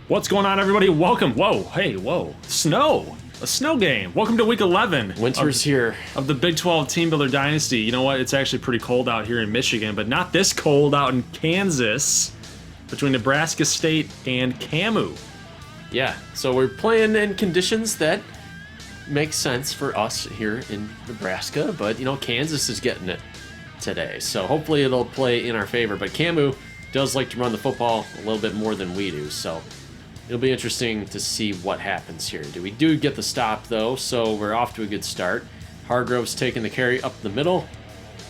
What's going on, everybody? Welcome. Whoa, hey, whoa. Snow. A snow game. Welcome to week 11. Winter's here. Of the Big 12 Team Builder Dynasty. You know what? It's actually pretty cold out here in Michigan, but not this cold out in Kansas between Nebraska State and Camu. Yeah, so we're playing in conditions that make sense for us here in Nebraska, but, you know, Kansas is getting it today. So hopefully it'll play in our favor. But Camu does like to run the football a little bit more than we do, so it'll be interesting to see what happens here. We do get the stop, though, so we're off to a good start. Hargrove's taking the carry up the middle,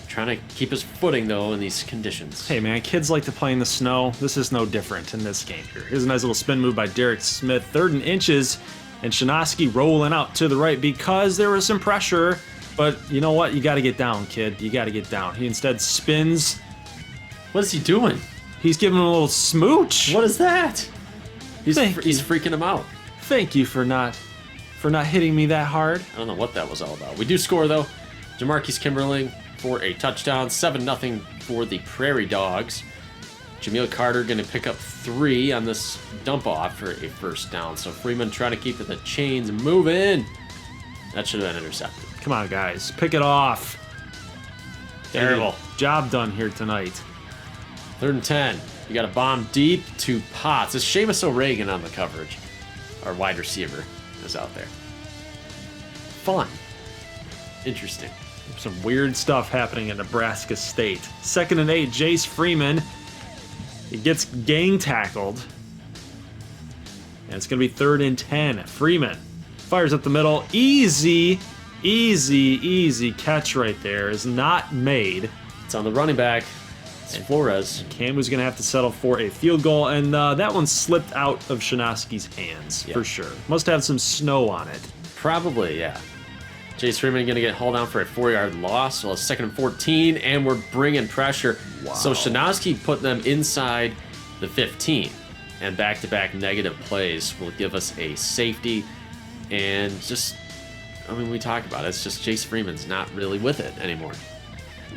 trying to keep his footing, though, in these conditions. Hey, man, kids like to play in the snow. This is no different in this game here. Here's a nice little spin move by Derek Smith. 3rd and inches, and Shanoski rolling out to the right because there was some pressure. But you know what? You got to get down, kid. You got to get down. He instead spins. What is he doing? He's giving him a little smooch. What is that? He's freaking him out. Thank you for not hitting me that hard. I don't know what that was all about. We do score, though. Jamarquise Kimberling for a touchdown. 7-0 for the Prairie Dogs. Jameel Carter going to pick up 3 on this dump off for a first down. So Freeman trying to keep the chains moving. That should have been intercepted. Come on, guys. Pick it off. Terrible. Job done here tonight. 3rd and 10. You got a bomb deep to Potts. It's Seamus O'Regan on the coverage. Our wide receiver is out there. Fun. Interesting. Some weird stuff happening at Nebraska State. 2nd and 8, Jace Freeman. He gets gang tackled. And it's going to be 3rd and 10. Freeman fires up the middle. Easy catch right there is not made. It's on the running back. It's Flores. Camu's going to have to settle for a field goal, and that one slipped out of Shanoski's hands, for sure. Must have some snow on it. Probably, yeah. Jace Freeman going to get hauled down for a 4-yard loss. Well, it's 2nd and 14, and we're bringing pressure. Wow. So Shanoski put them inside the 15, and back-to-back negative plays will give us a safety. And just, I mean, we talk about it. It's just Jace Freeman's not really with it anymore.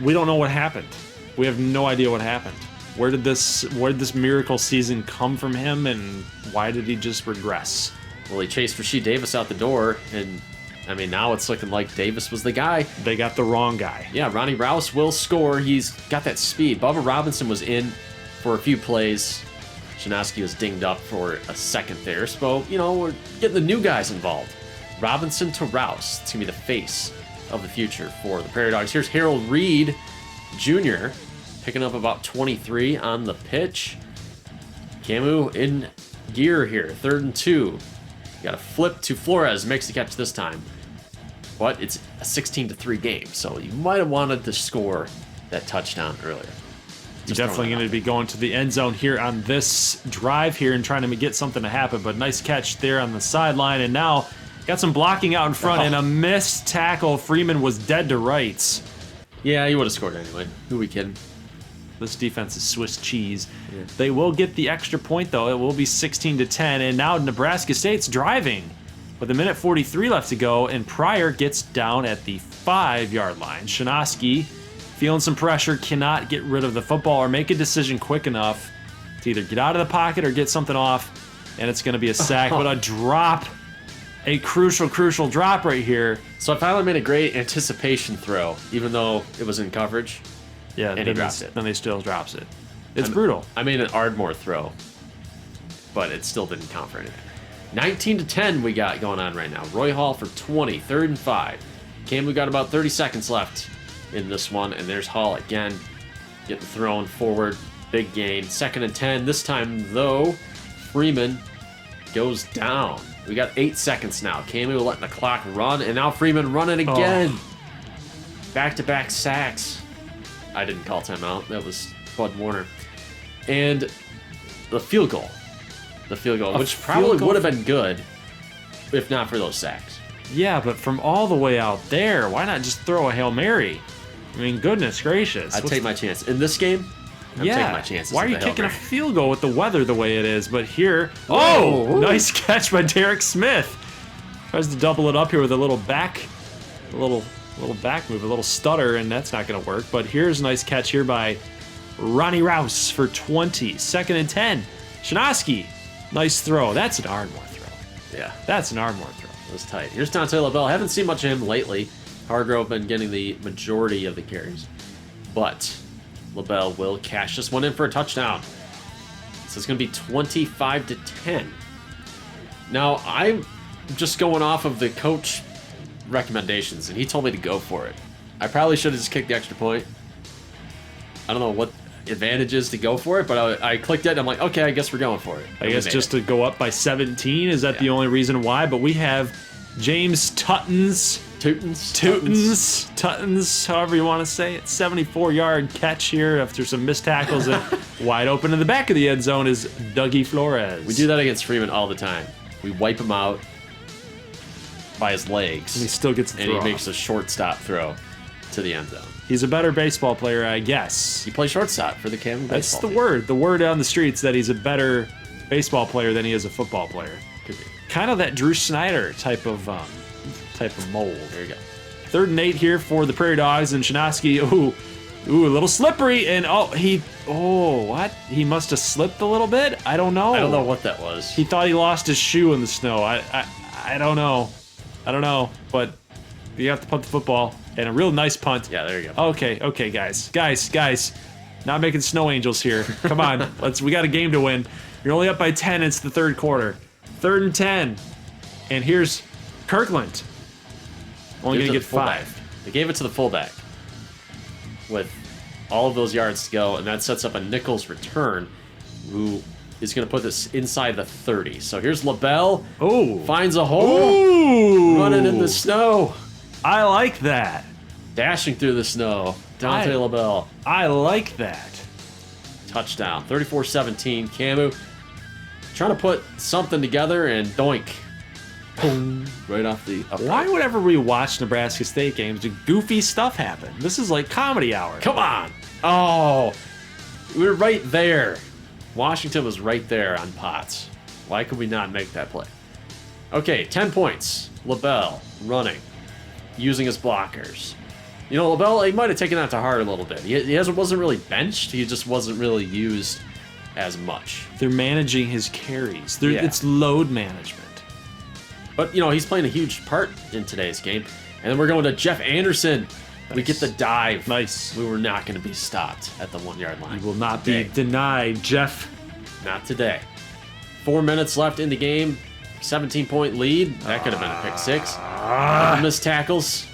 We don't know what happened. We have no idea what happened. Where did this miracle season come from him, and why did he just regress? Well, he chased Rasheed Davis out the door, and I mean, now it's looking like Davis was the guy. They got the wrong guy. Yeah, Ronnie Rouse will score. He's got that speed. Bubba Robinson was in for a few plays. Shanoski was dinged up for a second there. So, you know, we're getting the new guys involved. Robinson to Rouse. It's going to be the face of the future for the Prairie Dogs. Here's Harold Reed Jr. picking up about 23 on the pitch. Camu in gear here. 3rd and 2. Got a flip to Flores. Makes the catch this time. But it's a 16-3 game, so you might have wanted to score that touchdown earlier. You're definitely going to be going to the end zone here on this drive here and trying to get something to happen. But nice catch there on the sideline. And now got some blocking out in front and a missed tackle. Freeman was dead to rights. Yeah, he would have scored anyway. Who are we kidding? This defense is Swiss cheese. Yeah. They will get the extra point, though. It will be 16-10. And now Nebraska State's driving with 1:43 left to go. And Pryor gets down at the 5-yard line. Shanoski, feeling some pressure, cannot get rid of the football or make a decision quick enough to either get out of the pocket or get something off. And it's going to be a sack, but a drop. A crucial drop right here. So I finally made a great anticipation throw, even though it was in coverage. Yeah, and he dropped it. Then he still drops it. It's brutal. I made an Ardmore throw, but it still didn't count for anything. 19-10 we got going on right now. Roy Hall for 20, 3rd and 5. Camu got about 30 seconds left in this one, and there's Hall again, getting thrown forward. Big gain. 2nd and 10. This time, though, Freeman goes down. We got 8 seconds now. Camu letting the clock run, and now Freeman running again. Back-to-back sacks. I didn't call timeout. That was Bud Warner. And the field goal. Which probably would have been good if not for those sacks. Yeah, but from all the way out there, why not just throw a Hail Mary? I mean, goodness gracious. I'd take my chance. In this game, I'm taking my chances. Why are you kicking a field goal with the weather the way it is? But here, nice catch by Derek Smith. Tries to double it up here with a little back move, a little stutter, and that's not going to work. But here's a nice catch here by Ronnie Rouse for 20. 2nd and 10. Shanoski Nice throw. That's an Ardmore throw. Yeah, That's an Ardmore throw. it was tight. Here's Dante LaBelle. Haven't seen much of him lately. Hargrove been getting the majority of the carries. But LaBelle will cash this one in for a touchdown. So it's going to be 25-10. Now, I'm just going off of the coach recommendations, and he told me to go for it. I probably should have just kicked the extra point. I don't know what advantage is to go for it, but I clicked it, and I'm like, okay, I guess we're going for it. I guess just to go up by 17, is that the only reason why? But we have James Tuttons, however you want to say it, 74-yard catch here after some missed tackles. And wide open in the back of the end zone is Dougie Flores. We do that against Freeman all the time. We wipe him out by his legs. And he still gets the and throw he makes a shortstop throw to the end zone. He's a better baseball player, I guess. He plays shortstop for the Camden That's baseball the team. word. The word on the streets that he's a better baseball player than he is a football player. Could be. Kind of that Drew Snyder type of mold. There you go. 3rd and 8 here for the Prairie Dogs, and Shinosky, ooh, a little slippery, and what? He must have slipped a little bit? I don't know. I don't know what that was. He thought he lost his shoe in the snow. I don't know. But you have to punt the football, and a real nice punt. Yeah, there you go. Okay, guys. Not making snow angels here. Come on, we got a game to win. You're only up by 10, it's the 3rd quarter. 3rd and 10, and here's Kirkland. Only going to get 5. They gave it to the fullback with all of those yards to go, and that sets up a Nichols return, who is going to put this inside the 30. So here's LaBelle. Oh. Finds a hole. Ooh. Running in the snow. I like that. Dashing through the snow. Dante LaBelle. I like that. Touchdown. 34-17. Camu trying to put something together, and doink. Boom. Right off the upright. Why whenever we watch Nebraska State games, do goofy stuff happen? This is like comedy hour. Come on. Oh, we were right there. Washington was right there on Potts. Why could we not make that play? Okay, 10 points. LaBelle running, using his blockers. You know, LaBelle, he might have taken that to heart a little bit. He wasn't really benched. He just wasn't really used as much. They're managing his carries. It's load management. But, you know, he's playing a huge part in today's game. And then we're going to Jeff Anderson. Nice. We get the dive. Nice. We were not going to be stopped at the 1-yard line. You will not be denied, Jeff. Not today. 4 minutes left in the game. 17-point lead. That could have been a pick 6. Missed tackles.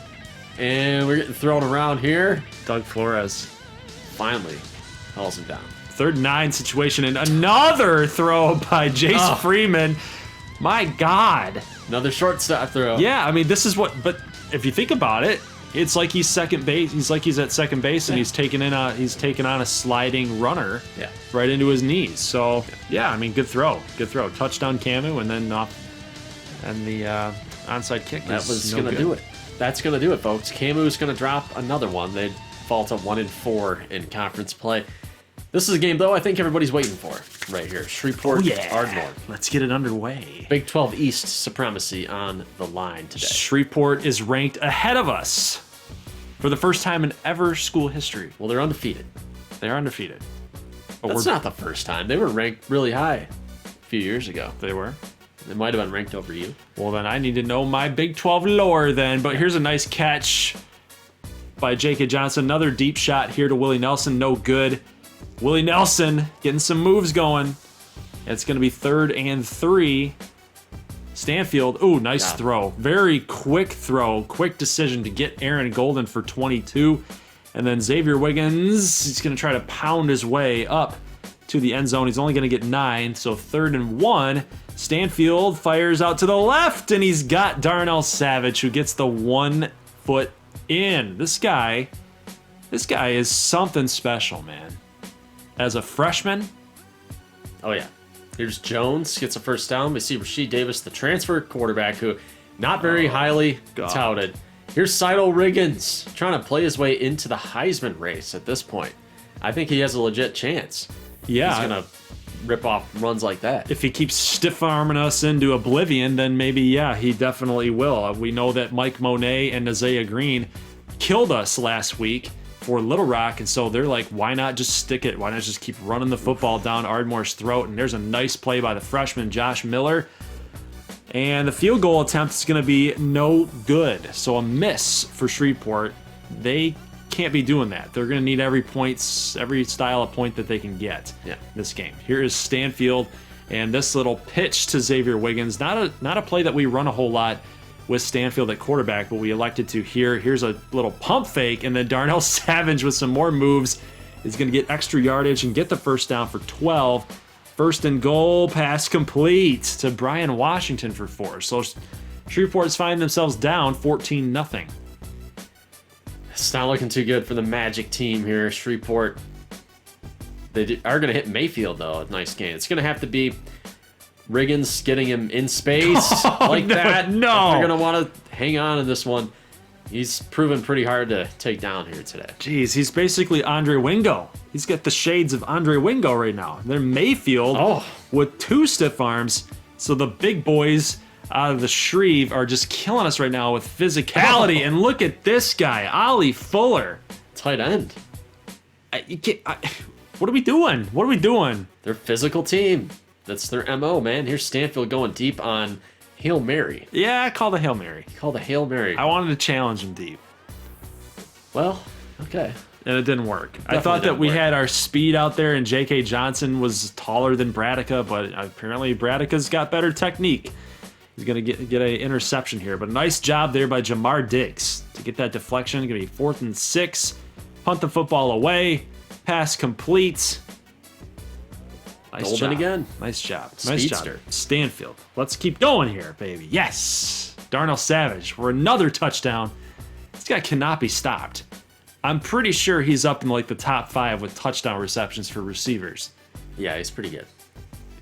And we're getting thrown around here. Doug Flores Finally hauls him down. 3rd and 9 situation, and another throw by Jace Freeman. My God. Another shortstop throw. Yeah, I mean, this is what. But if you think about it, it's like he's second base. He's like he's at second base, and he's taking on a sliding runner. Yeah. Right into his knees. So yeah, I mean, good throw. Touchdown, Camu, and then and the onside kick. That was gonna do it. That's gonna do it, folks. Camu's gonna drop another one. They'd fall to 1-4 in conference play. This is a game, though, I think everybody's waiting for right here. Shreveport Ardmore. Let's get it underway. Big 12 East supremacy on the line today. Shreveport is ranked ahead of us for the first time in ever school history. Well, they're undefeated. They are undefeated. But That's not the first time. They were ranked really high a few years ago. They were? They might have been ranked over you. Well, then I need to know my Big 12 lore then. But here's a nice catch by Jacob Johnson. Another deep shot here to Willie Nelson. No good. Willie Nelson getting some moves going. It's going to be 3rd and 3. Stanfield, ooh, nice throw. Very quick throw. Quick decision to get Aaron Golden for 22. And then Xavier Wiggins, he's going to try to pound his way up to the end zone. He's only going to get 9, so 3rd and 1. Stanfield fires out to the left, and he's got Darnell Savage, who gets the 1 foot in. This guy is something special, man. As a freshman. Oh, yeah. Here's Jones, gets a first down. We see Rasheed Davis, the transfer quarterback, who not very highly touted. Here's Seidel Riggins, trying to play his way into the Heisman race at this point. I think he has a legit chance. Yeah. He's going to rip off runs like that. If he keeps stiff-arming us into oblivion, then maybe, yeah, he definitely will. We know that Mike Monet and Isaiah Green killed us last week. for Little Rock, and so they're like, why not just stick it? Why not just keep running the football down Ardmore's throat? And there's a nice play by the freshman, Josh Miller. And the field goal attempt is going to be no good. So a miss for Shreveport. They can't be doing that. They're going to need every style of point that they can get in this game. Here is Stanfield, and this little pitch to Xavier Wiggins. Not a play that we run a whole lot with Stanfield at quarterback, but we elected to here. Here's a little pump fake, and then Darnell Savage with some more moves is going to get extra yardage and get the first down for 12. First and goal, pass complete to Brian Washington for 4. So Shreveport's finding themselves down 14-0. It's not looking too good for the Magic team here. Shreveport, they are going to hit Mayfield, though. A nice game. It's going to have to be Riggins getting him in space that. No. They're going to want to hang on in this one. He's proven pretty hard to take down here today. Jeez, he's basically Andre Wingo. He's got the shades of Andre Wingo right now. Then Mayfield with 2 stiff arms. So the big boys out of the Shreve are just killing us right now with physicality. And look at this guy, Ollie Fuller. Tight end. What are we doing? What are we doing? They're a physical team. That's their MO, man. Here's Stanfield going deep on Hail Mary. Yeah, I called a Hail Mary. Called a Hail Mary. I wanted to challenge him deep. Well, okay. And it didn't work. Definitely I thought that we work. had our speed out there, and J.K. Johnson was taller than Bradica, but apparently Bradica's got better technique. He's going to get an interception here. But nice job there by Jamar Diggs to get that deflection. Going to be 4th and 6. Punt the football away. Pass complete. Nice Golden job. again. Nice job. Speedster. Nice job. Stanfield. Let's keep going here, baby. Yes. Darnell Savage for another touchdown. This guy cannot be stopped. I'm pretty sure he's up in like the top 5 with touchdown receptions for receivers. Yeah, he's pretty good.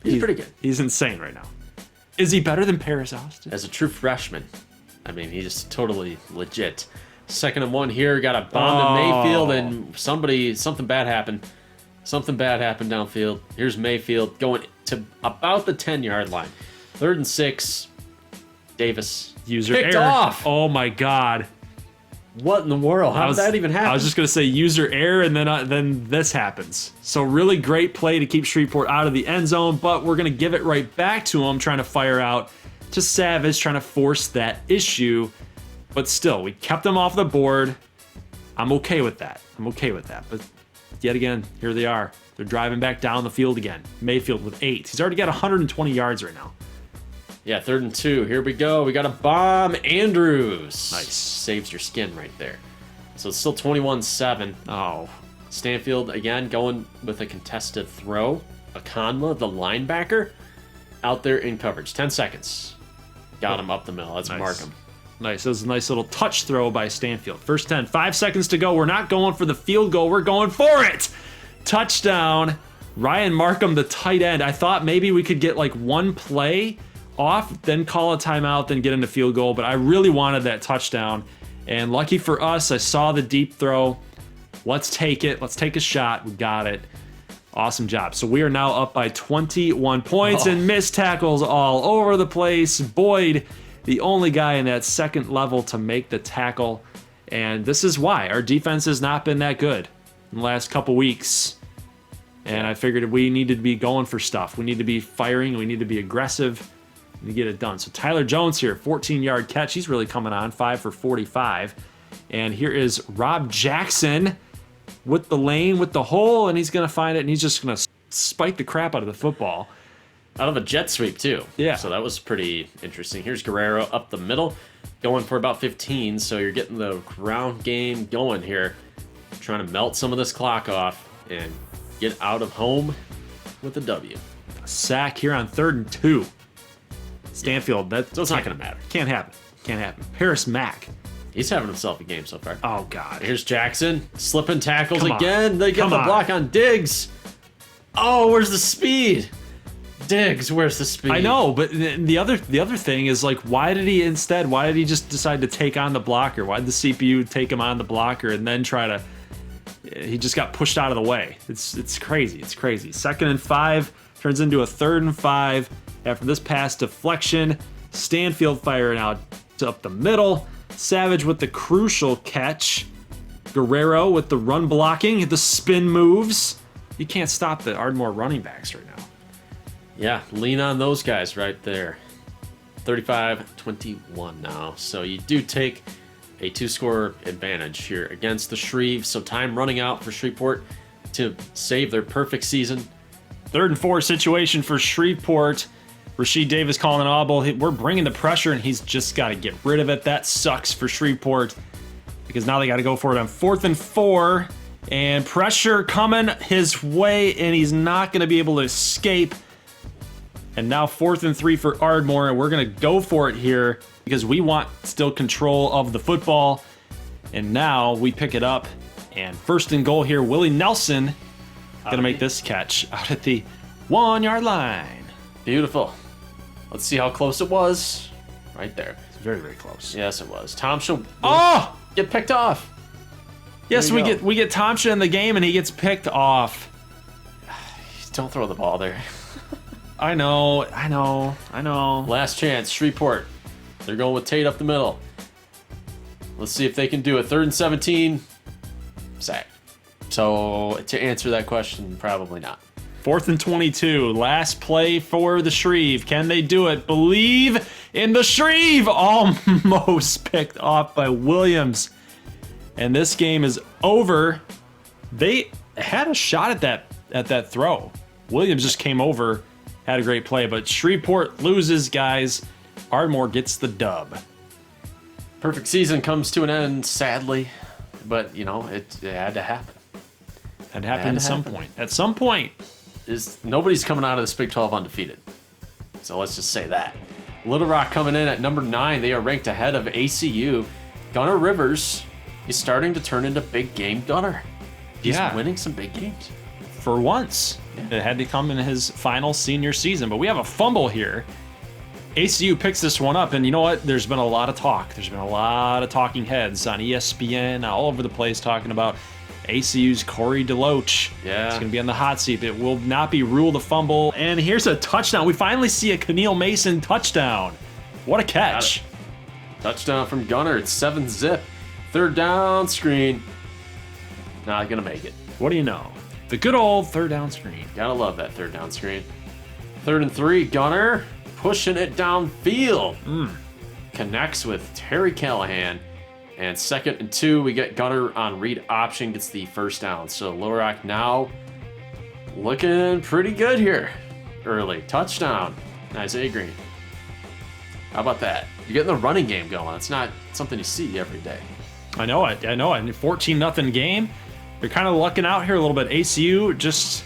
He's pretty good. He's insane right now. Is he better than Paris Austin? As a true freshman, I mean, he's totally legit. 2nd and 1 here. Got a bomb to Mayfield, and something bad happened. Something bad happened downfield. Here's Mayfield going to about the 10-yard line. 3rd and 6. Davis. User picked error. off. Oh my God. What in the world? How did that even happen? I was just going to say user error, and then this happens. So really great play to keep Shreveport out of the end zone, but we're going to give it right back to him, trying to fire out to Savage, trying to force that issue. But still, we kept him off the board. I'm okay with that. But yet again, here they are. They're driving back down the field again. Mayfield with 8. He's already got 120 yards right now. Yeah, 3rd and 2. Here we go. We got a bomb. Andrews. Nice. Saves your skin right there. So it's still 21-7. Oh. Stanfield, again, going with a contested throw. Akanma, the linebacker, out there in coverage. 10 seconds. Got him up the middle. Let's mark him. Nice. That was a nice little touch throw by Stanfield. First 10. 5 seconds to go. We're not going for the field goal. We're going for it. Touchdown. Ryan Markham, the tight end. I thought maybe we could get like one play off, then call a timeout, then get into field goal. But I really wanted that touchdown. And lucky for us, I saw the deep throw. Let's take it. Let's take a shot. We got it. Awesome job. So we are now up by 21 points and missed tackles all over the place. Boyd, the only guy in that second level to make the tackle. And this is why our defense has not been that good in the last couple weeks. And I figured we needed to be going for stuff. We need to be firing. We need to be aggressive to get it done. So Tyler Jones here, 14-yard catch. He's really coming on, 5 for 45. And here is Rob Jackson with the lane, with the hole, and he's going to find it, and he's just going to spike the crap out of the football. Out of a jet sweep, too. Yeah. So that was pretty interesting. Here's Guerrero up the middle, going for about 15. So you're getting the ground game going here, trying to melt some of this clock off and get out of home with a W. A sack here on 3rd and 2. Stanfield, So it's not going to matter. Can't happen. Paris Mack. He's having himself a game so far. Oh, God. Here's Jackson. Slipping tackles Come on. again. They get Come the on. block on Diggs. Oh, where's the speed? Diggs, where's the speed? I know, but the other thing is, like, why did he just decide to take on the blocker? Why did the CPU take him on the blocker and then try to... He just got pushed out of the way. It's crazy. It's crazy. 2nd and 5 turns into a 3rd and 5 after this pass deflection. Stanfield firing out to up the middle. Savage with the crucial catch. Guerrero with the run blocking, the spin moves. You can't stop the Ardmore running backs right now. Yeah, lean on those guys right there. 35-21 now. So you do take a 2-score advantage here against the Shreve. So time running out for Shreveport to save their perfect season. 3rd and 4 situation for Shreveport. Rasheed Davis calling an audible. We're bringing the pressure, and he's just got to get rid of it. That sucks for Shreveport because now they got to go for it on 4th and 4. And pressure coming his way, and he's not going to be able to escape. And now 4th and 3 for Ardmore, and we're going to go for it here because we want still control of the football. And now we pick it up, and 1st and goal here. Willie Nelson going to make this catch out at the 1-yard line. Beautiful. Let's see how close it was. Right there. It's very, very close. Yes, it was. Tomsha get picked off. Yes, we get Tomsha in the game, and he gets picked off. Don't throw the ball there. I know. Last chance, Shreveport. They're going with Tate up the middle. Let's see if they can do it. 3rd and 17. Sack. So to answer that question, probably not. 4th and 22. Last play for the Shreve. Can they do it? Believe in the Shreve. Almost picked off by Williams. And this game is over. They had a shot at that throw. Williams just came over, had a great play, but Shreveport loses, guys. Ardmore gets the dub. Perfect season comes to an end, sadly, but you know it had to happen. It happened at some point. At some point, nobody's coming out of this Big 12 undefeated. So let's just say that. Little Rock coming in at number 9. They are ranked ahead of ACU. Gunnar Rivers is starting to turn into big game Gunnar. He's winning some big games. For once. It had to come in his final senior season. But we have a fumble here. ACU picks this one up, and you know what? There's been a lot of talk. There's been a lot of talking heads on ESPN, all over the place, talking about ACU's Corey DeLoach. Yeah. It's going to be on the hot seat. It will not be ruled a fumble. And here's a touchdown. We finally see a Keneal Mason touchdown. What a catch. Touchdown from Gunnar. It's 7-zip. 3rd down screen. Not going to make it. What do you know? The good old 3rd down screen. Gotta love that 3rd down screen. 3rd and 3. Gunnar pushing it downfield. Connects with Terry Callahan. And 2nd and 2, we get Gunnar on read option, gets the 1st down. So Little Rock now looking pretty good here. Early touchdown. Isaiah Green. How about that? You're getting the running game going. It's not something you see every day. I know it. In a 14-0 game, they're kind of lucking out here a little bit. ACU just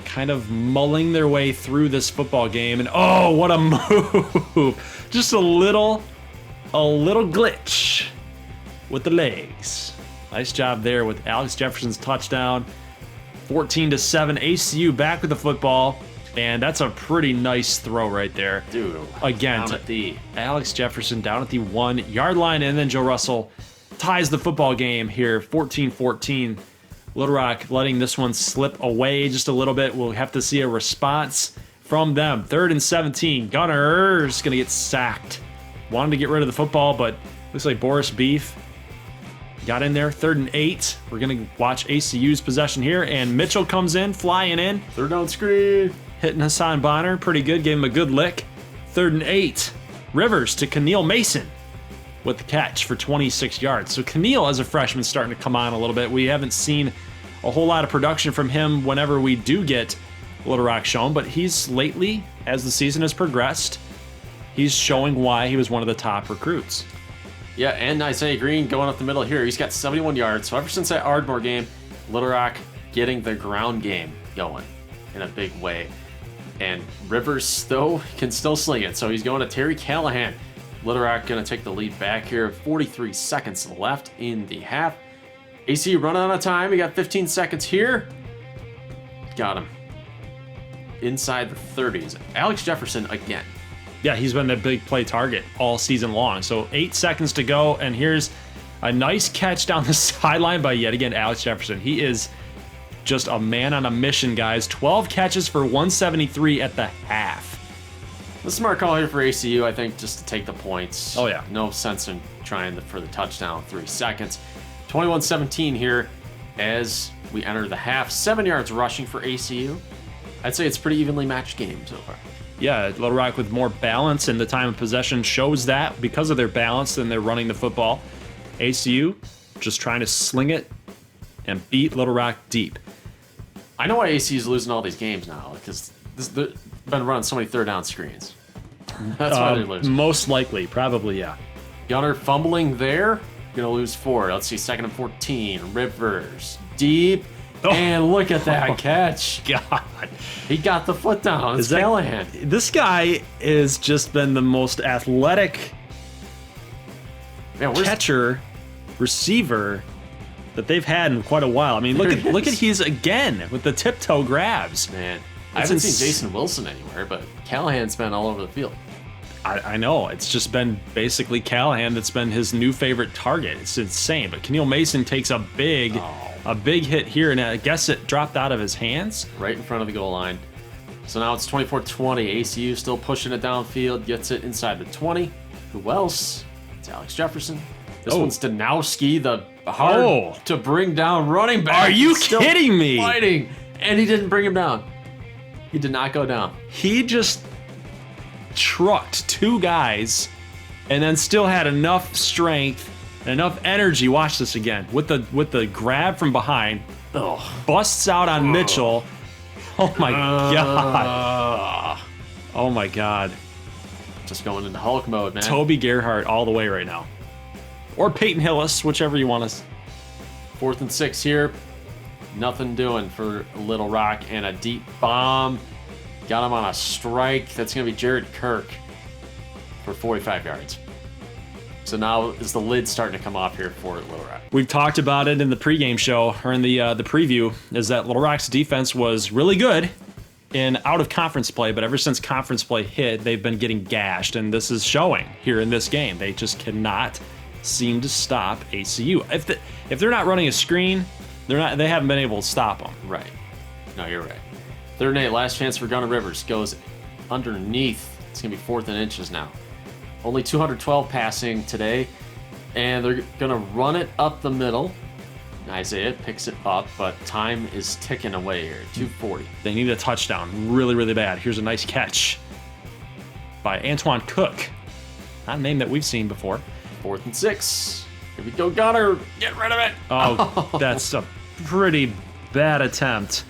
kind of mulling their way through this football game. And oh, what a move. Just a little glitch with the legs. Nice job there with Alex Jefferson's touchdown. 14-7, ACU back with the football. And that's a pretty nice throw right there. Dude, again, down at the Alex Jefferson down at the 1-yard line. And then Joe Russell ties the football game here, 14-14. Little Rock letting this one slip away just a little bit. We'll have to see a response from them. 3rd and 17. Gunnar's going to get sacked. Wanted to get rid of the football, but looks like Boris Beef got in there. 3rd and 8. We're going to watch ACU's possession here, and Mitchell comes in, flying in. 3rd down screen. Hitting Hassan Bonner. Pretty good. Gave him a good lick. 3rd and 8. Rivers to Keneal Mason with the catch for 26 yards. So Keneal, as a freshman, starting to come on a little bit. We haven't seen a whole lot of production from him whenever we do get Little Rock shown, but he's lately, as the season has progressed, he's showing why he was one of the top recruits. Yeah, and Isaiah Green going up the middle here. He's got 71 yards. So ever since that Ardmore game, Little Rock getting the ground game going in a big way. And Rivers can still sling it. So he's going to Terry Callahan. Little Rock going to take the lead back here. 43 seconds left in the half. ACU running out of time. We got 15 seconds here. Got him. Inside the 30s. Alex Jefferson again. Yeah, he's been the big play target all season long. So 8 seconds to go, and here's a nice catch down the sideline by, yet again, Alex Jefferson. He is just a man on a mission, guys. 12 catches for 173 at the half. The smart call here for ACU, I think, just to take the points. Oh, yeah. No sense in trying for the touchdown. 3 seconds. 21-17 here as we enter the half. 7 yards rushing for ACU. I'd say it's a pretty evenly matched game so far. Yeah, Little Rock with more balance, and the time of possession shows that because of their balance and they're running the football. ACU just trying to sling it and beat Little Rock deep. I know why ACU is losing all these games now, because they've been running so many third down screens. That's why they're losing. Most likely, probably, yeah. Gunner fumbling there. Gonna lose 4. Let's see, 2nd and 14. Rivers deep. Oh. And look at that catch. God. He got the foot down. It's Callahan. This guy has just been the most athletic catcher, receiver that they've had in quite a while. I mean, look at he's again with the tiptoe grabs. Man, I haven't seen Jason Wilson anywhere, but Callahan's been all over the field. I know. It's just been basically Callahan that's been his new favorite target. It's insane. But Keneal Mason takes a big hit here, and I guess it dropped out of his hands. Right in front of the goal line. So now it's 24-20. ACU still pushing it downfield, gets it inside the 20. Who else? It's Alex Jefferson. This one's Danowski, the hard to bring down running back. Are you kidding me? Fighting, and he didn't bring him down. He did not go down. He just trucked 2 guys and then still had enough strength and enough energy. Watch this again with the grab from behind. Busts out on Mitchell. Oh my god. Oh my god. Just going into Hulk mode, man. Toby Gerhart all the way right now. Or Peyton Hillis, whichever you want to. 4th and 6 here. Nothing doing for Little Rock, and a deep bomb. Got him on a strike. That's going to be Jared Kirk for 45 yards. So now is the lid starting to come off here for Little Rock. We've talked about it in the pregame show, or in the preview, is that Little Rock's defense was really good in out-of-conference play, but ever since conference play hit, they've been getting gashed, and this is showing here in this game. They just cannot seem to stop ACU. If they're not running a screen, they haven't been able to stop them. Right. No, you're right. 3rd and 8, last chance for Gunner Rivers. Goes underneath. It's going to be 4th and inches now. Only 212 passing today, and they're going to run it up the middle. Isaiah picks it up, but time is ticking away here. 2:40. They need a touchdown really, really bad. Here's a nice catch by Antoine Cook. Not a name that we've seen before. 4th and 6. Here we go, Gunner. Get rid of it. Oh, that's a pretty bad attempt.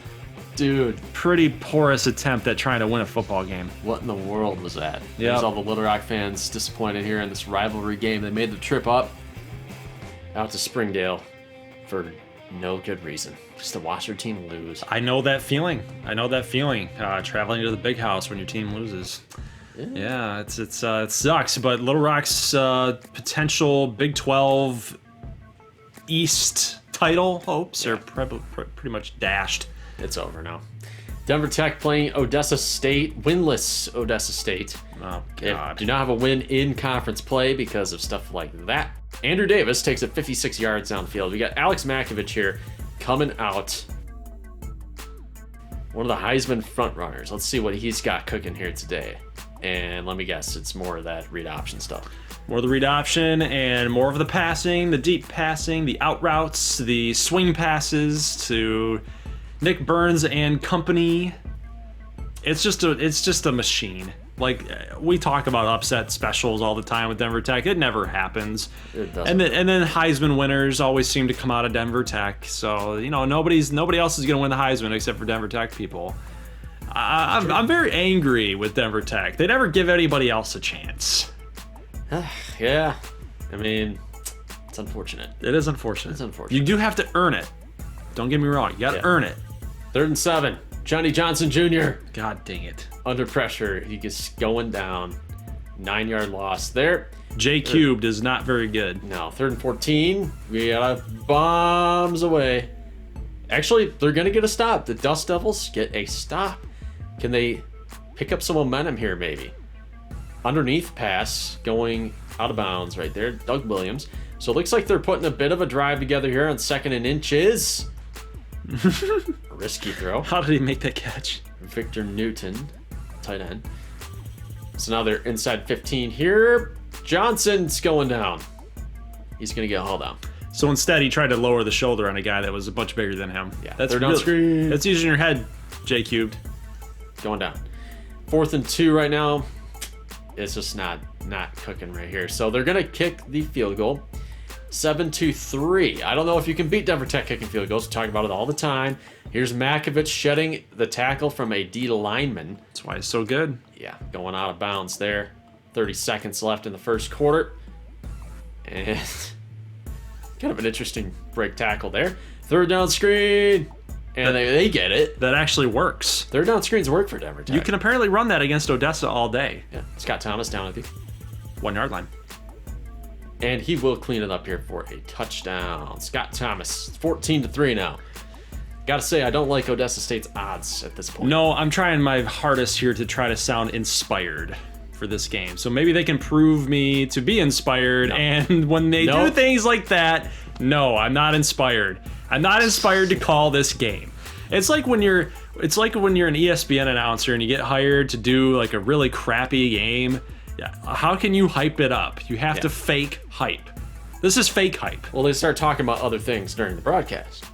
Dude. Pretty porous attempt at trying to win a football game. What in the world was that? Yeah. There's all the Little Rock fans disappointed here in this rivalry game. They made the trip up out to Springdale for no good reason. Just to watch their team lose. I know that feeling. Traveling to the big house when your team loses. Yeah, it sucks. But Little Rock's potential Big 12 East title hopes are pretty much dashed. It's over now. Denver Tech playing Odessa State, winless Odessa State. Oh, They God. do not have a win in conference play because of stuff like that. Andrew Davis takes it 56 yards downfield. We got Alex Makovich here coming out. One of the Heisman frontrunners. Let's see what he's got cooking here today. And let me guess, it's more of that read option stuff. More of the read option and more of the passing, the deep passing, the out routes, the swing passes to Nick Burns and company. It's just a machine. Like, we talk about upset specials all the time with Denver Tech. It never happens. It doesn't. And then Heisman winners always seem to come out of Denver Tech. So, nobody else is going to win the Heisman except for Denver Tech people. I'm very angry with Denver Tech. They never give anybody else a chance. Yeah. I mean, it's unfortunate. It is unfortunate. It's unfortunate. You do have to earn it. Don't get me wrong. You got to earn it. 3rd and 7. Johnny Johnson Jr. God dang it. under pressure. He gets going down. 9-yard loss there. J Cubed is not very good. No, 3rd and 14. We got bombs away. Actually, they're going to get a stop. The Dust Devils get a stop. Can they pick up some momentum here, maybe? Underneath pass going out of bounds right there. Doug Williams. So it looks like they're putting a bit of a drive together here on 2nd and inches. Risky throw. How did he make that catch? Victor Newton, tight end. So now they're inside 15 here. Johnson's going down. He's going to get hauled down. So instead, he tried to lower the shoulder on a guy that was much bigger than him. Yeah, that's third down screen. That's using your head, J cubed. Going down. 4th and 2 right now. It's just not cooking right here. So they're going to kick the field goal. 7-3. I don't know if you can beat Denver Tech kicking field goals. We talk about it all the time. Here's Makovich shedding the tackle from a D lineman. That's why he's so good. Yeah, going out of bounds there. 30 seconds left in the first quarter. And kind of an interesting break tackle there. 3rd down screen. And they get it. That actually works. 3rd down screens work for Denver Tech. You can apparently run that against Odessa all day. Yeah, Scott Thomas down at the 1 yard line. And he will clean it up here for a touchdown. Scott Thomas, 14-3 now. Gotta say, I don't like Odessa State's odds at this point. No, I'm trying my hardest here to try to sound inspired for this game. So maybe they can prove me to be inspired. No. And when they do things like that, no, I'm not inspired. I'm not inspired to call this game. It's like when you're an ESPN announcer and you get hired to do like a really crappy game. Yeah, how can you hype it up? You have to fake hype. This is fake hype. Well, they start talking about other things during the broadcast.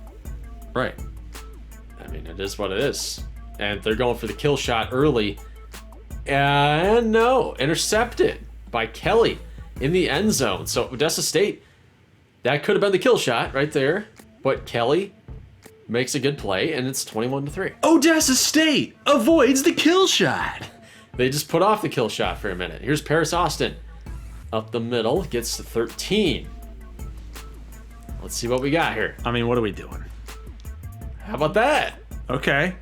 Right. I mean, it is what it is. And they're going for the kill shot early. And no, intercepted by Kelly in the end zone. So Odessa State, that could have been the kill shot right there. But Kelly makes a good play, and it's 21-3. Odessa State avoids the kill shot. They just put off the kill shot for a minute. Here's Paris Austin. Up the middle, gets to 13. Let's see what we got here. I mean, what are we doing? How about that? Okay.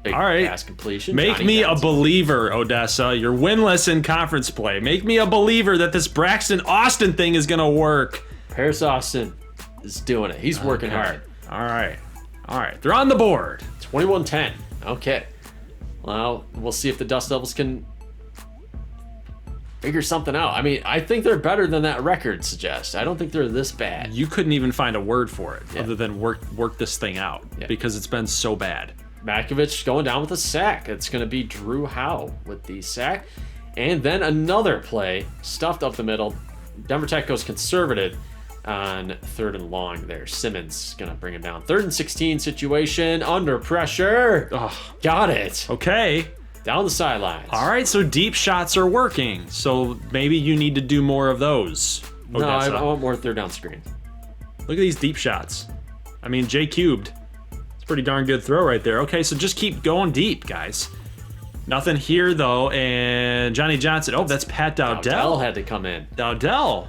Big all right. pass completion. Make Johnny me Johnson. a believer, Odessa. You're winless in conference play. Make me a believer that this Braxton Austin thing is going to work. Paris Austin is doing it. He's working hard. All right. All right. They're on the board. 21-10. Okay. Well, we'll see if the Dust Devils can figure something out. I mean, I think they're better than that record suggests. I don't think they're this bad. You couldn't even find a word for it other than work this thing out because it's been so bad. Makovich going down with a sack. It's going to be Drew Howe with the sack. And then another play stuffed up the middle. Denver Tech goes conservative on 3rd and long there. Simmons going to bring him down. 3rd and 16 situation under pressure. Oh, got it. Okay. Down the sidelines. All right, so deep shots are working. So maybe you need to do more of those. No, I want more 3rd down screens. Look at these deep shots. I mean, J cubed. It's a pretty darn good throw right there. Okay, so just keep going deep, guys. Nothing here, though. And Johnny Johnson. Oh, that's Pat Dowdell. Dowdell had to come in. Dowdell.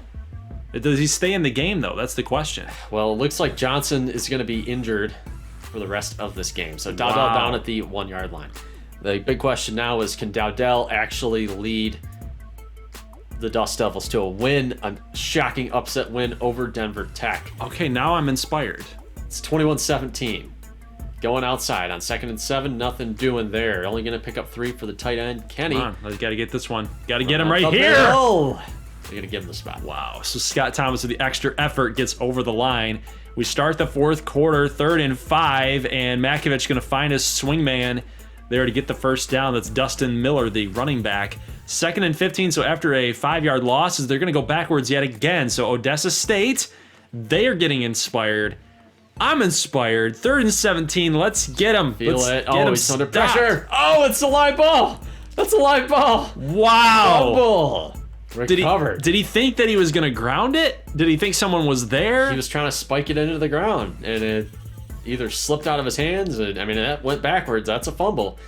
Does he stay in the game, though? That's the question. Well, it looks like Johnson is going to be injured for the rest of this game. So Dowdell down at the 1 yard line. The big question now is, can Dowdell actually lead the Dust Devils to a win, a shocking upset win over Denver Tech? Okay, now I'm inspired. It's 21-17. Going outside on 2nd and 7, nothing doing there. Only going to pick up 3 for the tight end, Kenny. Come on, got to get this one. Got to get him right here. They're going to give him the spot. Wow. So Scott Thomas with the extra effort gets over the line. We start the 4th quarter, 3rd and 5, and Makovich going to find his swingman there to get the first down. That's Dustin Miller, the running back. 2nd and 15, so after a 5-yard loss, they're going to go backwards yet again. So Odessa State, they are getting inspired. I'm inspired. 3rd and 17, let's get him. Feel let's it. Get him He's under stopped. pressure. Oh, it's a live ball. That's a live ball. Wow. Fumble. Recovered. Did he think that he was going to ground it? Did he think someone was there? He was trying to spike it into the ground, and it either slipped out of his hands. I mean, that went backwards. That's a fumble,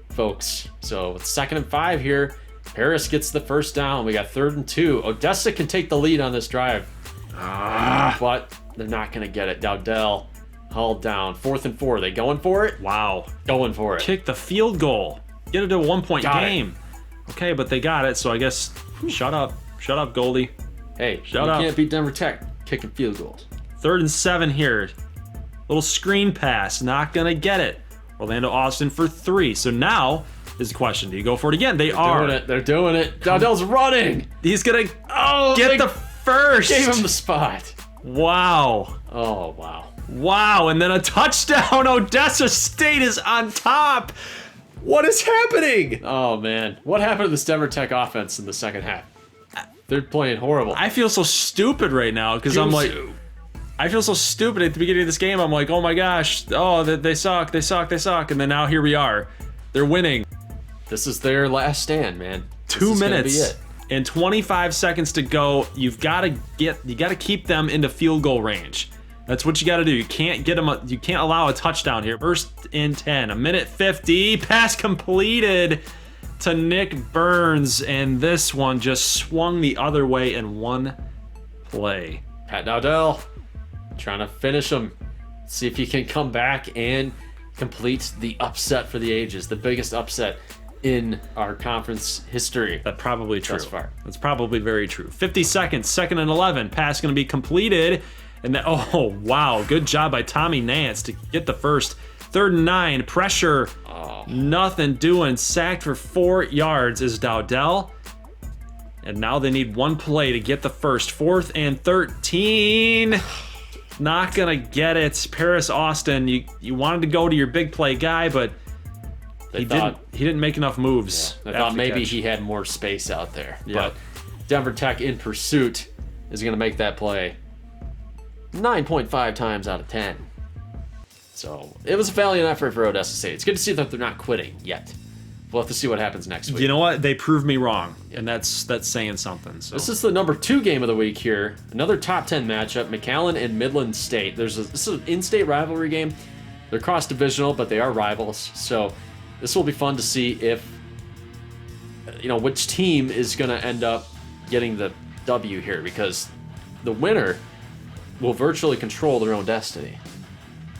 folks. So it's 2nd and 5 here. Paris gets the first down. We got 3rd and 2. Odessa can take the lead on this drive, but they're not going to get it. Dowdell hauled down. 4th and 4. They going for it? Wow. Going for it. Kick the field goal. Get it to a 1-point game. Okay, but they got it, so I guess shut up. Shut up, Goldie. Hey, Shut you up. can't beat Denver Tech kicking field goals. 3rd and 7 here. Little screen pass. Not going to get it. Orlando Austin for 3. So now is the question. Do you go for it again? They're doing it. They're doing it. Dowdell's running. He's going to get the first. Gave him the spot. Wow. Oh, wow. Wow, and then a touchdown. Odessa State is on top. What is happening? Oh, man. What happened to this Denver Tech offense in the second half? They're playing horrible. I feel so stupid right now because I'm like, I feel so stupid at the beginning of this game. I'm like, oh my gosh, oh, they suck. And then now here we are. They're winning. This is their last stand, man. 2 minutes and 25 seconds to go. You got to keep them into field goal range. That's what you got to do. You can't you can't allow a touchdown here. First and 10, 1:50. Pass completed to Nick Burns, and this one just swung the other way in one play. Pat Dowdell trying to finish him. See if he can come back and complete the upset for the ages, the biggest upset in our conference history. That's probably true. Thus far. That's probably very true. 50 seconds, 2nd and 11. Pass going to be completed. And then, oh, wow. Good job by Tommy Nance to get the first. 3rd and 9. Pressure. Oh. Nothing doing. Sacked for 4 yards is Dowdell. And now they need one play to get the first. 4th and 13. Not going to get it. Paris Austin, you wanted to go to your big play guy, but he didn't make enough moves. Yeah, I thought maybe he had more space out there. Yeah. But Denver Tech in pursuit is going to make that play 9.5 times out of 10. So it was a valiant effort for Odessa State. It's good to see that they're not quitting yet. We'll have to see what happens next week. You know what? They proved me wrong, and that's saying something. So. This is the number 2 game of the week here. Another top 10 matchup, McAllen and Midland State. This is an in-state rivalry game. They're cross-divisional, but they are rivals. So this will be fun to see if, which team is going to end up getting the W here, because the winner will virtually control their own destiny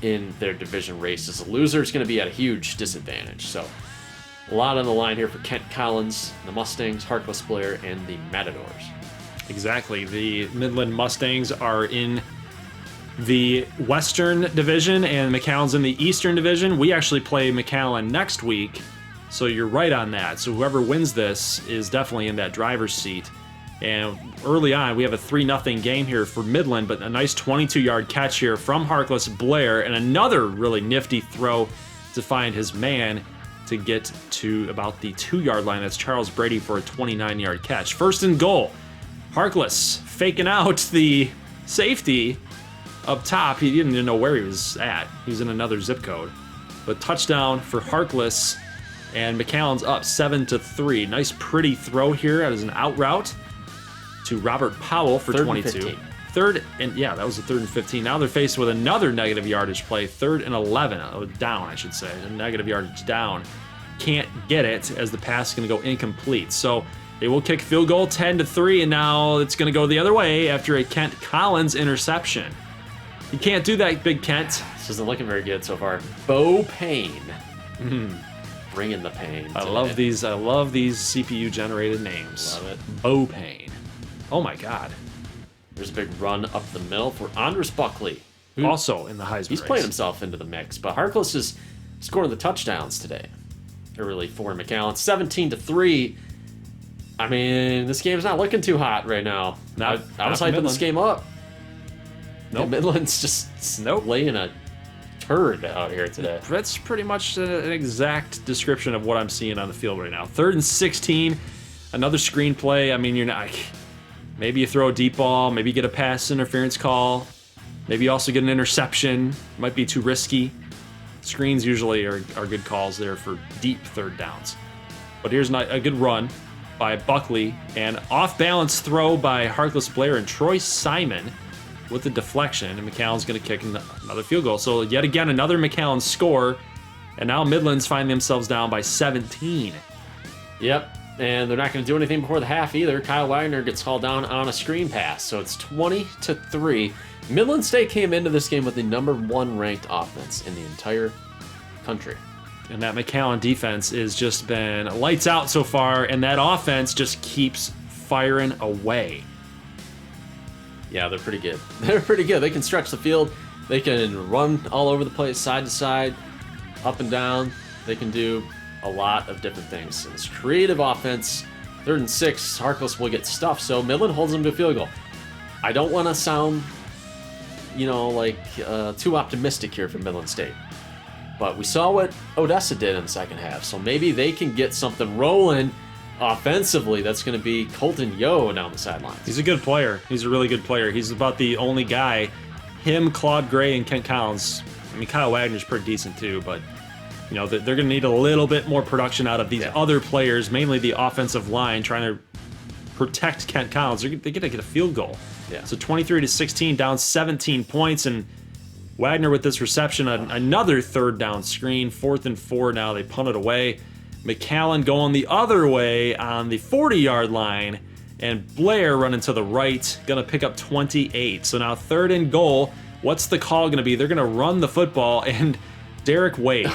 in their division races. The loser is going to be at a huge disadvantage. So a lot on the line here for Kent Collins, the Mustangs, Harkless Blair, and the Matadors. Exactly. The Midland Mustangs are in the Western Division, and McAllen's in the Eastern Division. We actually play McAllen next week, so you're right on that. So whoever wins this is definitely in that driver's seat. And early on, we have a 3-0 game here for Midland, but a nice 22-yard catch here from Harkless Blair, and another really nifty throw to find his man to get to about the 2-yard line. That's Charles Brady for a 29-yard catch. 1st and goal. Harkless faking out the safety up top. He didn't even know where he was at. He was in another zip code. But touchdown for Harkless, and McAllen's up 7-3. Nice pretty throw here as an out route to Robert Powell for 22. That was a 3rd and 15. Now they're faced with another negative yardage play. 3rd and 11, down, I should say. A negative yardage down. Can't get it as the pass is going to go incomplete. So they will kick field goal 10-3, and now it's going to go the other way after a Kent Collins interception. You can't do that, Big Kent. This isn't looking very good so far. Bo Payne. Bringing the pain. I love these CPU generated names. Love it. Bo Payne. Oh my God. There's a big run up the middle for Andres Buckley. Who also in the Heisman He's race. playing himself into the mix, but Harkless is scoring the touchdowns today. Early for McAllen. 17-3. I mean, this game's not looking too hot right now. I was hyping this game up. Nope. Midland's just laying a turd out here today. That's pretty much an exact description of what I'm seeing on the field right now. 3rd and 16. Another screenplay. I mean, you're not... Maybe you throw a deep ball. Maybe you get a pass interference call. Maybe you also get an interception. Might be too risky. Screens usually are good calls there for deep 3rd downs. But here's a good run by Buckley. And off-balance throw by Harkless Blair and Troy Simon with the deflection. And McAllen's going to kick another field goal. So yet again, another McAllen score. And now Midland's find themselves down by 17. Yep. And they're not going to do anything before the half either. Kyle Wagner gets hauled down on a screen pass. So it's 20-3. Midland State came into this game with the number 1 ranked offense in the entire country. And that McAllen defense has just been lights out so far, and that offense just keeps firing away. Yeah, they're pretty good. They're pretty good. They can stretch the field. They can run all over the place, side to side, up and down. They can do a lot of different things. And this creative offense, 3rd and 6, Harkless will get stuffed, so Midland holds them to a field goal. I don't want to sound, too optimistic here for Midland State. But we saw what Odessa did in the second half, so maybe they can get something rolling offensively. That's going to be Colton Yo down the sidelines. He's a good player. He's a really good player. He's about the only guy him, Claude Gray, and Kent Collins. I mean, Kyle Wagner's pretty decent too, but they're going to need a little bit more production out of these other players, mainly the offensive line, trying to protect Kent Collins. They're going to get a field goal. Yeah. So 23-16, down 17 points, and Wagner with this reception, another third down screen, 4th and 4 now. They punt it away. McAllen going the other way on the 40-yard line, and Blair running to the right, going to pick up 28. So now 3rd and goal. What's the call going to be? They're going to run the football, and Derek Wade.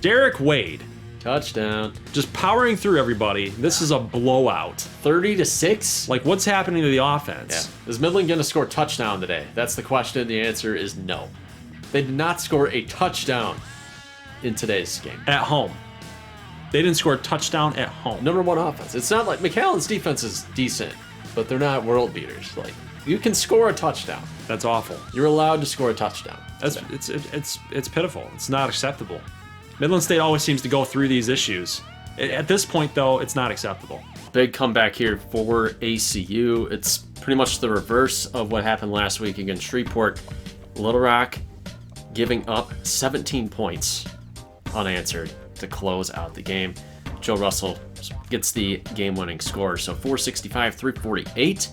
Derek Wade. Touchdown. Just powering through everybody. This is a blowout. 30-6? Like, what's happening to the offense? Yeah. Is Midland going to score a touchdown today? That's the question. The answer is no. They did not score a touchdown in today's game. At home. They didn't score a touchdown at home. Number 1 offense. It's not like McAllen's defense is decent, but they're not world beaters. Like, you can score a touchdown. That's awful. You're allowed to score a touchdown. It's pitiful. It's not acceptable. Midland State always seems to go through these issues. At this point, though, it's not acceptable. Big comeback here for ACU. It's pretty much the reverse of what happened last week against Shreveport. Little Rock giving up 17 points unanswered to close out the game. Joe Russell gets the game-winning score. So 465-348.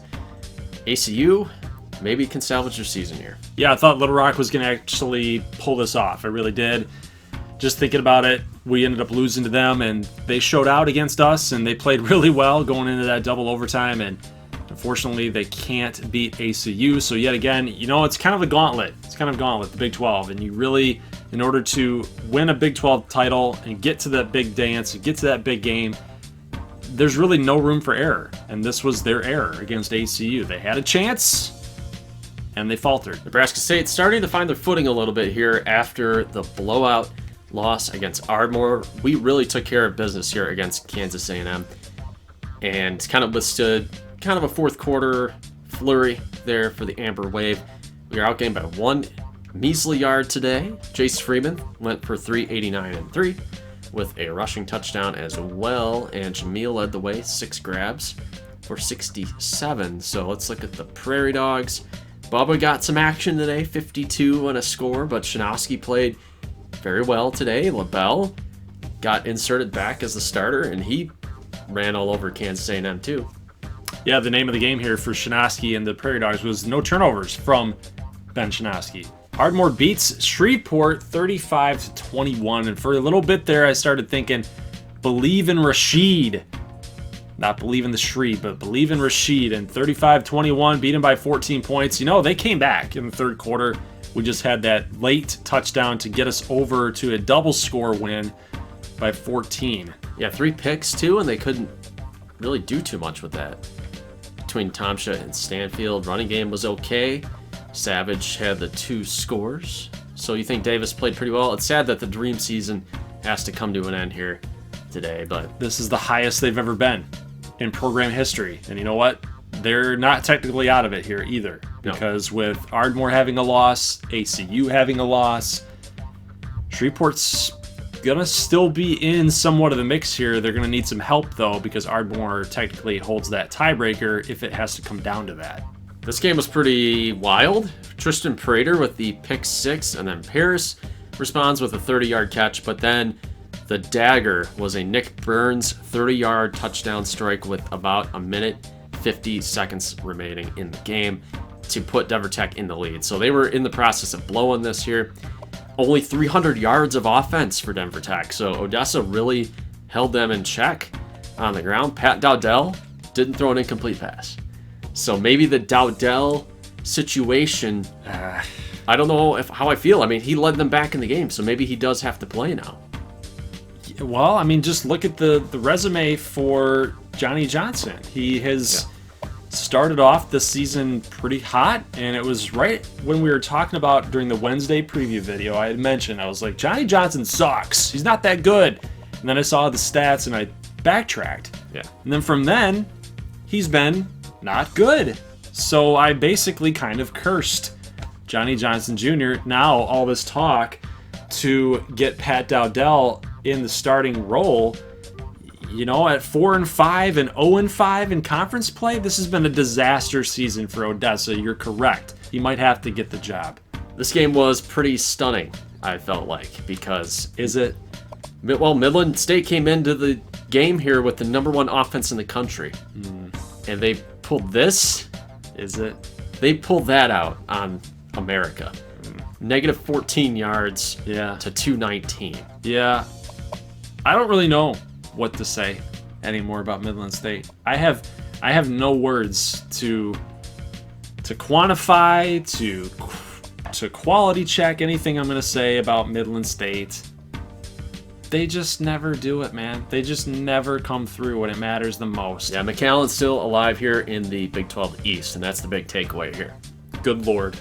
ACU maybe can salvage their season here. Yeah, I thought Little Rock was going to actually pull this off. I really did. Just thinking about it, we ended up losing to them, and they showed out against us, and they played really well going into that double overtime, and unfortunately, they can't beat ACU. So yet again, it's kind of a gauntlet. It's kind of a gauntlet, the Big 12, and you really, in order to win a Big 12 title and get to that big dance and get to that big game, there's really no room for error, and this was their error against ACU. They had a chance, and they faltered. Nebraska State starting to find their footing a little bit here after the blowout loss against Ardmore. We really took care of business here against Kansas A&M and kind of withstood kind of a fourth quarter flurry there for the Amber Wave. We are outgained by 1 measly yard today. Jace Freeman went for 389 and 3 with a rushing touchdown as well, and Jamil led the way, 6 grabs for 67. So let's look at the Prairie Dogs. Bubba got some action today, 52 and a score, but Shinovsky played very well today. LaBelle got inserted back as the starter, and he ran all over Kansas A&M too. Yeah, the name of the game here for Shinovsky and the Prairie Dogs was no turnovers from Ben Shinovsky. Ardmore beats Shreveport 35-21, and for a little bit there I started thinking, believe in Rashid. Not believe in the Shreve, but believe in Rashid. And 35-21, beat him by 14 points. They came back in the third quarter. We just had that late touchdown to get us over to a double score win by 14. Yeah, 3 picks too, and they couldn't really do too much with that. Between Tomsha and Stanfield, running game was okay. Savage had the 2 scores. So you think Davis played pretty well. It's sad that the dream season has to come to an end here today, but this is the highest they've ever been in program history. And you know what? They're not technically out of it here either, because with Ardmore having a loss, ACU having a loss, Shreveport's gonna still be in somewhat of the mix here. They're gonna need some help though, because Ardmore technically holds that tiebreaker if it has to come down to that. This game was pretty wild. Tristan Prater with the pick 6, and then Paris responds with a 30-yard catch, but then the dagger was a Nick Burns 30-yard touchdown strike with about a minute 50 seconds remaining in the game to put Denver Tech in the lead. So they were in the process of blowing this here. Only 300 yards of offense for Denver Tech. So Odessa really held them in check on the ground. Pat Dowdell didn't throw an incomplete pass. So maybe the Dowdell situation, I don't know how I feel. I mean, he led them back in the game, so maybe he does have to play now. Well, I mean, just look at the resume for Johnny Johnson. He has started off the season pretty hot, and it was right when we were talking about during the Wednesday preview video, I had mentioned, I was like, Johnny Johnson sucks. He's not that good. And then I saw the stats, and I backtracked. Yeah. And then from then, he's been not good. So I basically kind of cursed Johnny Johnson Jr. Now all this talk to get Pat Dowdell in the starting role, you know, at 4-5 and 0-5 in conference play, this has been a disaster season for Odessa. You're correct. he might have to get the job. This game was pretty stunning, I felt like, because Is it? Midland State came into the game here with the #1 offense in the country, and they pulled this. Is it? They pulled that out on America. Negative 14 yards Yeah. to 219. Yeah. I don't really know what to say anymore about Midland State. I have no words to quantify, to quality check anything I'm going to say about Midland State. They just never do it, man. They just never come through when it matters the most. Yeah, McAllen's still alive here in the Big 12 East, and that's the big takeaway here. Good Lord.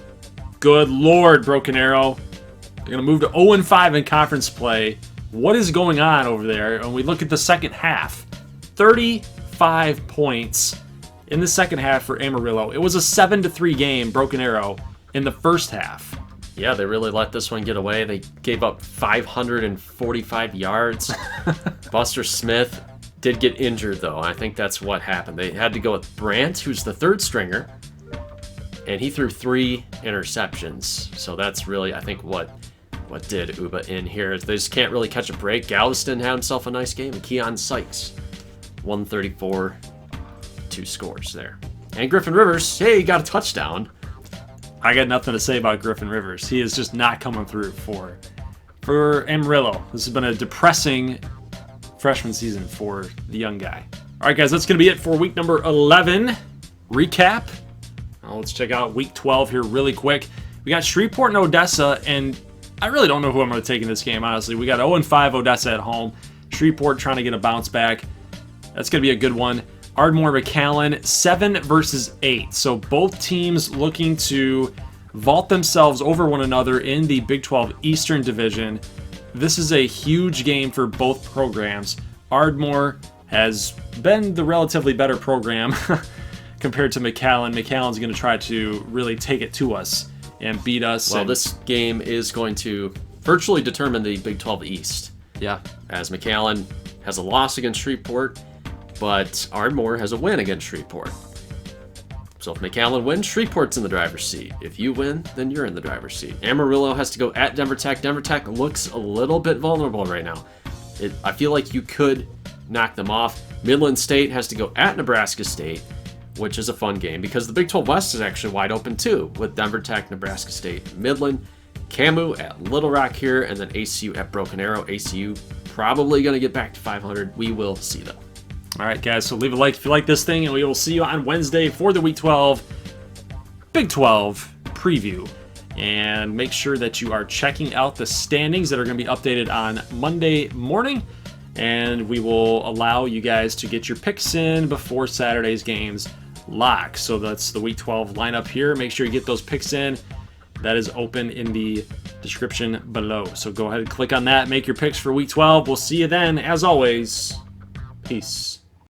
Good Lord, Broken Arrow. They're going to move to 0-5 in conference play. What is going on over there? And we look at the second half. 35 points in the second half for Amarillo. It was a 7-3 game, Broken Arrow, in the first half. Yeah, they really let this one get away. They gave up 545 yards. Buster Smith did get injured, though. I think that's what happened. They had to go with Brandt, who's the third stringer, and he threw 3 interceptions. So that's really, I think, what did Uba in here. They just can't really catch a break. Galveston had himself a nice game, and Keon Sykes, 134, 2 scores there. And Griffin Rivers, hey, he got a touchdown. I got nothing to say about Griffin Rivers. He is just not coming through for Amarillo. This has been a depressing freshman season for the young guy. All right, guys, that's going to be it for week number 11 recap. Now let's check out week 12 here really quick. We got Shreveport and Odessa, and I really don't know who I'm going to take in this game, honestly. We got 0-5 Odessa at home. Shreveport trying to get a bounce back. That's going to be a good one. Ardmore McAllen, 7-8. So both teams looking to vault themselves over one another in the Big 12 Eastern Division. This is a huge game for both programs. Ardmore has been the relatively better program compared to McAllen. McAllen's going to try to really take it to us and beat us. Well, this game is going to virtually determine the Big 12 East. Yeah. As McAllen has a loss against Shreveport, but Ardmore has a win against Shreveport. So if McAllen wins, Shreveport's in the driver's seat. If you win, then you're in the driver's seat. Amarillo has to go at Denver Tech. Denver Tech looks a little bit vulnerable right now. I feel like you could knock them off. Midland State has to go at Nebraska State, which is a fun game because the Big 12 West is actually wide open too, with Denver Tech, Nebraska State, Midland, Camu at Little Rock here, and then ACU at Broken Arrow. ACU probably going to get back to 500. We will see though. All right, guys, so leave a like if you like this thing, and we will see you on Wednesday for the Week 12 Big 12 preview. And make sure that you are checking out the standings that are going to be updated on Monday morning. And we will allow you guys to get your picks in before Saturday's games lock. So that's the Week 12 lineup here. Make sure you get those picks in. That is open in the description below. So go ahead and click on that. Make your picks for Week 12. We'll see you then. As always, peace.